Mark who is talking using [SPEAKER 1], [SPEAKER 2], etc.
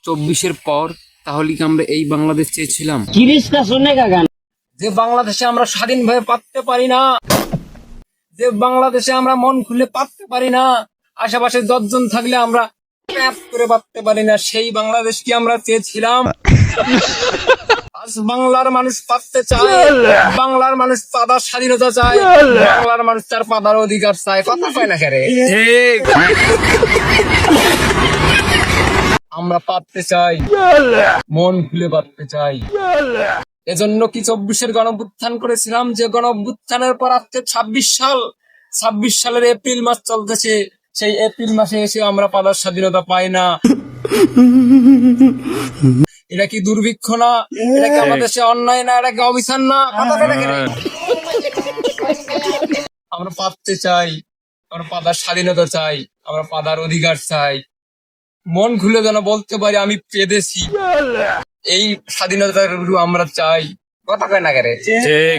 [SPEAKER 1] 24-এর পর তাহলে কি আমরা এই বাংলাদেশ চেয়েছিলাম? যে বাংলাদেশে আমরা স্বাধীনভাবে বাঁচতে পারি না, যে বাংলাদেশে আমরা মন খুলে বাঁচতে পারি না, আশেপাশে 10 জন থাকলে আমরা প্যাপ করে বাঁচতে পারি না, সেই বাংলাদেশ কি আমরা চেয়েছিলাম? আজ বাংলার মানুষ বাঁচতে চায়, বাংলার মানুষ পাদার স্বাধীনতা চায়, বাংলার মানুষ তার পাদার অধিকার চায়। কথা পায় না কেরে? ঠিক, আমরা পারতে চাই, মন খুলে বাঁচতে চাই। এজন্য কি 24-এর গণঅভ্যুত্থান করেছিলাম, যে গণঅভ্যুত্থানের পর আজকে 26 সালের এপ্রিল মাস চলতেছে, সেই এপ্রিল মাসে এসে আমরা পাদার স্বাধীনতা পাই না। এটা কি দুর্ভিক্ষ না? এটা কি আমাদের দেশে অন্যায় না? এটা কি অবিচার না? আমরা পারতে চাই, আমরা পাদার স্বাধীনতা চাই, আমরা পাদার অধিকার চাই। মন খুলে যেন বলতে পারি আমি পেয়েছি, এই স্বাধীনতা আমরা চাই। কথা কয় না কেরে? ঠিক।